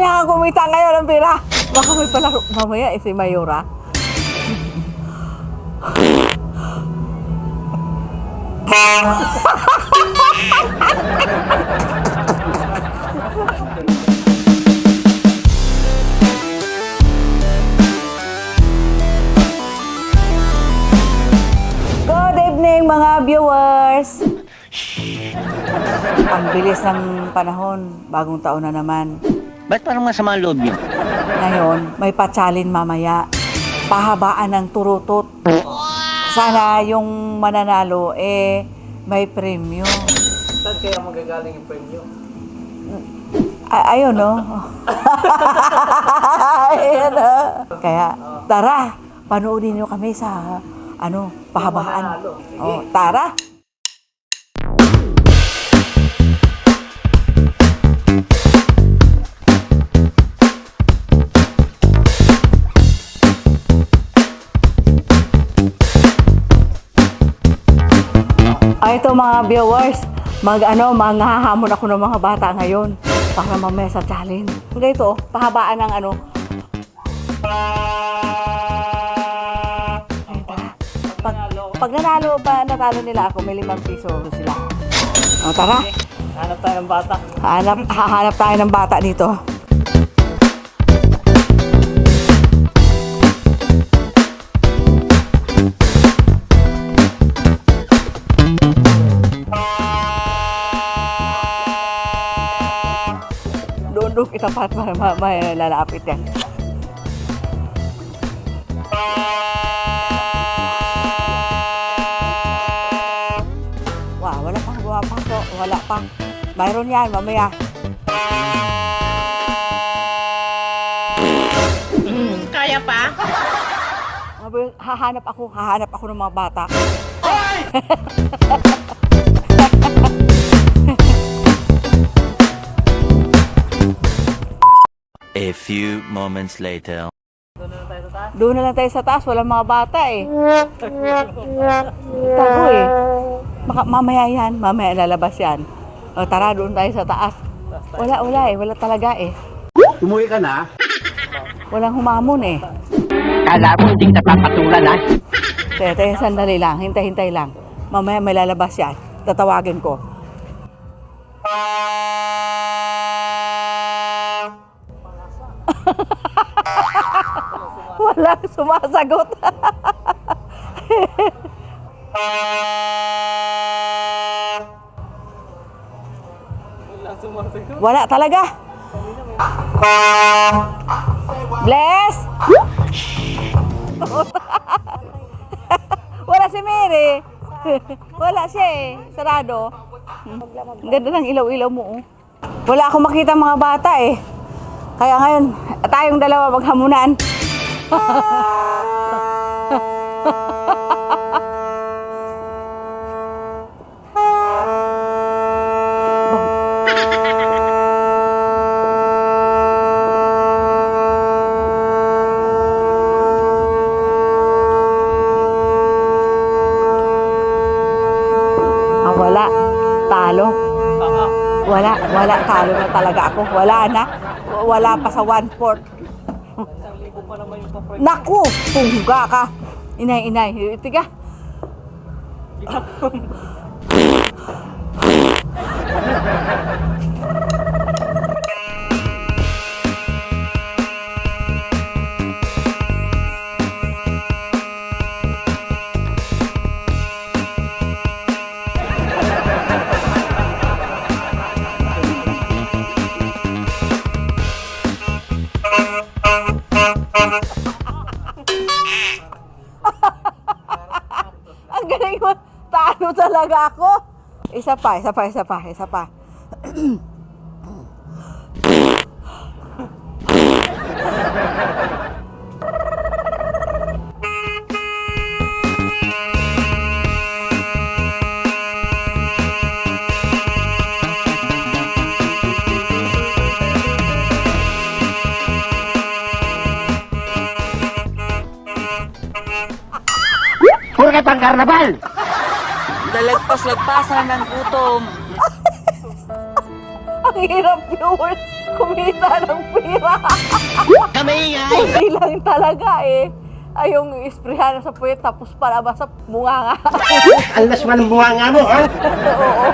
kailangan kumita ngayon ng pera. Baka may palaro mamaya si Mayora. Good evening mga viewers! Ang bilis ng panahon, bagong taon na naman. Ba't parang masama ang loob niyo? Ngayon, may patsalin mamaya. Pahabaan ng turutot. Sana yung mananalo, may premyo. Saan kaya magagaling yung premyo? Ayun, no? Ayun, no? Kaya, tara, panoodin nyo kami sa, pahabaan. Oh, tara! Ito mga viewers, manghahamon ako ng mga bata ngayon para mamaya sa challenge. Ito, pahabaan ng Pag natalo nila ako, may 5 piso sila. O, tara. Hanap tayo ng bata. Hahanap tayo ng bata dito. Doon itapat may lalapit yan. Wow, wala pang gumapasok. Wala pang. Mayroon yan, mamaya. Kaya pa? Hahanap ako ng mga bata. A few moments later. Doon na lang tayo sa taas, walang mga bata eh. Tago eh. Mamaya yan, mamaya lalabas yan. O tara, doon tayo sa taas. Wala talaga eh. Umuwi ka na? Walang humamon eh. Kala mo hindi kita papatulan, ha? Tayo, sandali lang, hintay lang. Mamaya may lalabas yan. Tatawagin ko. Walang sumasagot. Wala talaga. Bless! Wala si Mary. Wala siya eh. Sarado. Ang ganda ng ilaw-ilaw mo. Oh. Wala akong makita mga bata eh. Kaya ngayon, tayong dalawa maghamunan. Wala. Talo. Wala. Talo na talaga ako. Wala pa sa 1/4. Naku! Pungga ka! Inay. Tiga. Ang galing mo. Talo talaga ako. Isa pa. Puro ka pang karnabal! Dalagpas-lagpasan ng gutom. Ang Ang hirap viewers. Kumita ng pira. Kamaingay! Hindi lang talaga eh. Ay, yung isprehan sa puwet tapos palabas sa bunganga. Alas man ang bunga nga mo, ha? Oo.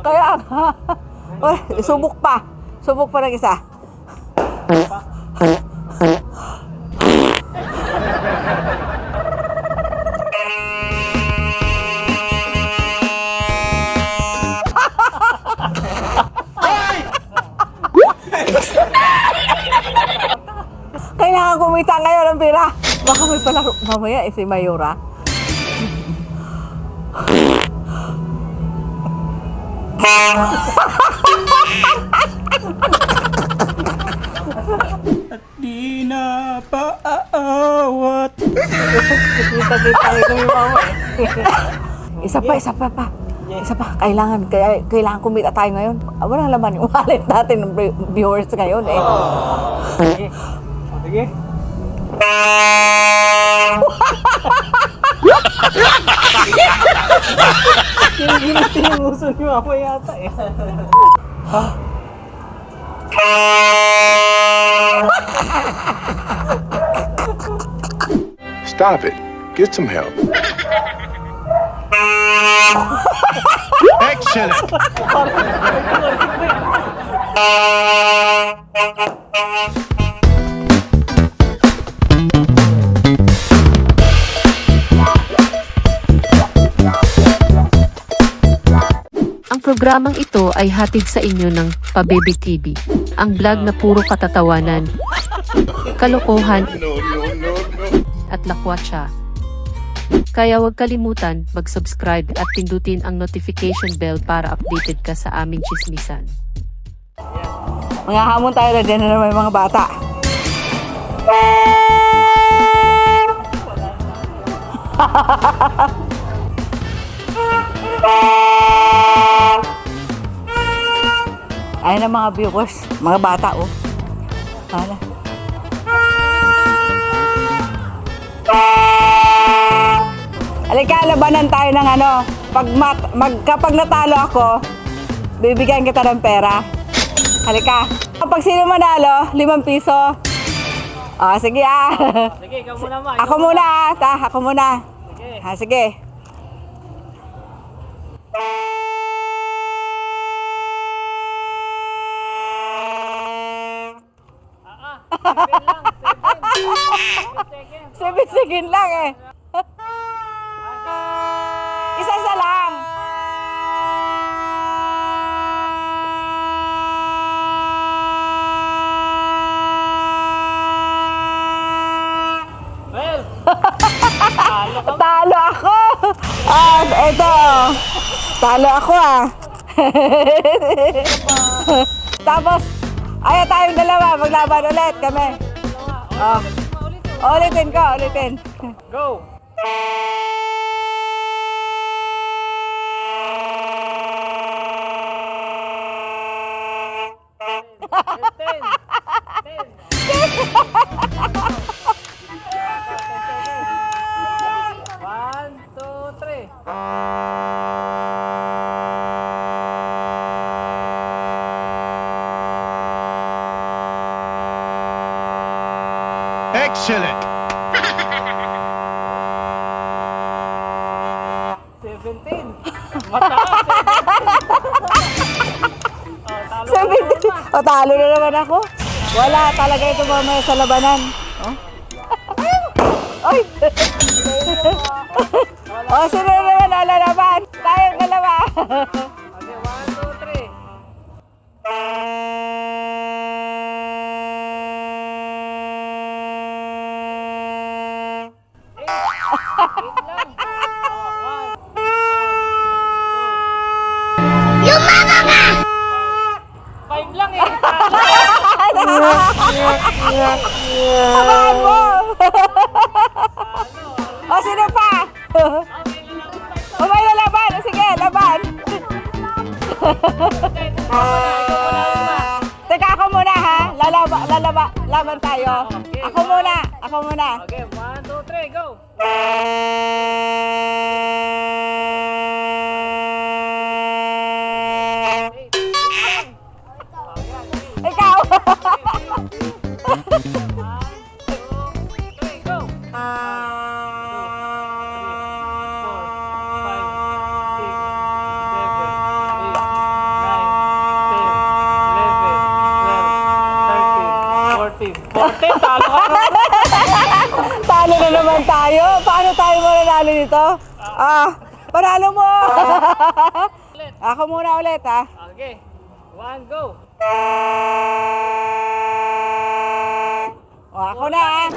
Kaya nga. Uy, subok pa. Subok pa ng isa. Kailangan kumita ngayon ng pera. Baka may palaro mamaya si Mayura. Di na paaawat. Kita-kita ito yung mama eh. Isa pa. Isa pa. Kailangan kumita tayo ngayon. Wala laman yung wallet natin ng viewers ngayon eh. Sige. Sige. Tinumuso ni Mama yata eh. Stop it. Get some help. Excellent. Ang programang ito ay hatid sa inyo ng Pabebe TV, ang vlog na puro katatawanan, kalokohan, at lakwatsa. Kaya huwag kalimutan mag-subscribe at pindutin ang notification bell para updated ka sa aming chismisan. Mga hamon tayo na dyan na naman yung mga bata. Ayun ang mga viewers, mga bata oh. Hala. Halika, labanan tayo ng ano. Kapag natalo ako, bibigyan kita ng pera. Halika. Kapag sino manalo, 5 piso. Oh, sige ah. Sige, ikaw muna ma. Ako muna ah. Ako muna. Sige. Ha, sige. Seven lang. 7 seconds. 7 second lang eh. Isa lang. Well, Talo ako. Ah, eto. Talo ako ah. Tapos, ayaw tayong dalawa. Maglaban ulit kami. Oh. Ulitin ko, ulitin. go. Ten. 1, 2, 3. Excellent. 17. Mataas. 17. O, talo na naman ako. Wala talaga ito mamaya sa labanan. Oh. Ay! O, sino na naman ang lalaban? Tayong dalawa. Okay, 1, 2, 3. Five lang eh. Tamaan mo! O, sino pa? O, may lalaban. O, sige, laban. Teka, ako muna ha. Laban tayo. Ako muna. Okay, 1, 2, 3, go. 14, talo ka naman. Talo na naman tayo. Paano tayo mananalo nito? Panalo mo! Ako muna ulit, ha? Okay, 1, go. O, ako na, ha?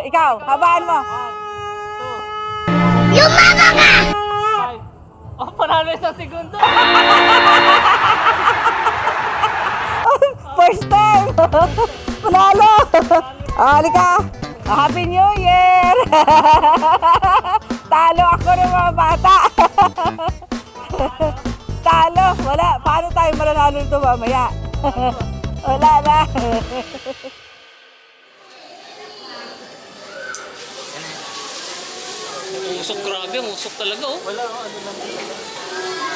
Ikaw, habaan mo. 1, 2. Yumama ka! 5. Oh, panalo isang segundo. First time! Panalo! Halika! Happy New Year! Talo ako ng mga bata! Talo! Wala! Paano tayo mananalo nito mamaya? Wala na! Usok, grabe, usok talaga, oh. Wala, ano lang.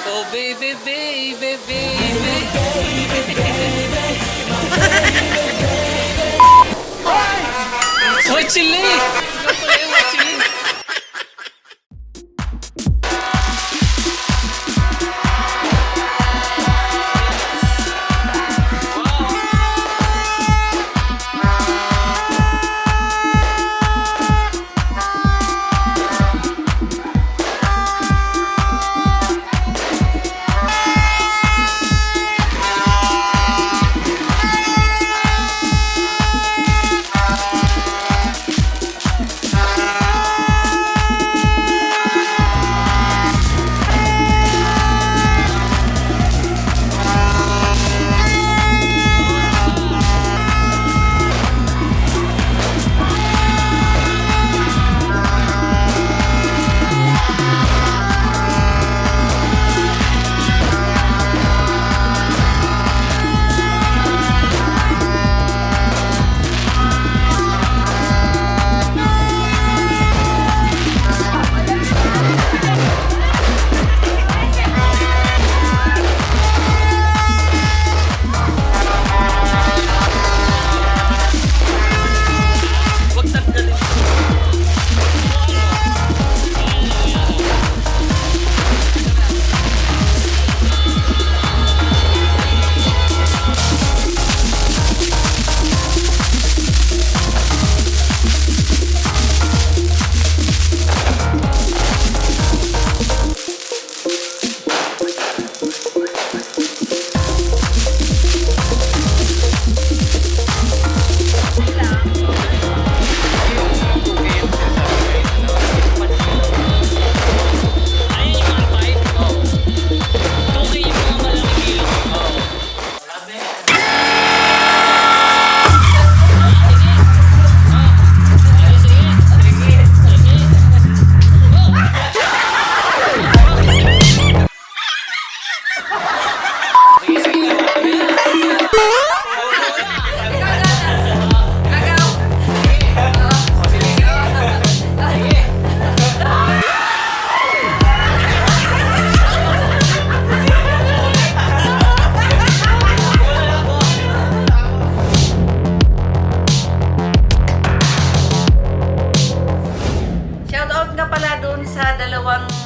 Oh, baby, baby, baby. Hoy, chili! Ikaw pala yung mga chili.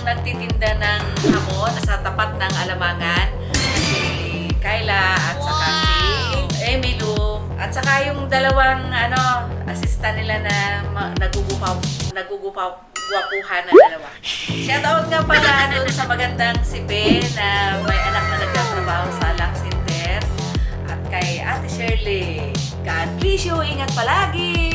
nagtitinda ng hamon sa tapat ng Alamangan. Si Kyla at saka si Emilio. At saka yung dalawang assistant nila na nagugupaw-guwapuhan na dalawa. Shoutout nga pala doon sa magandang si Ben na may anak na nagtatrabaho sa Lang Center. At kay Ate Shirley. God bless you. Ingat palagi.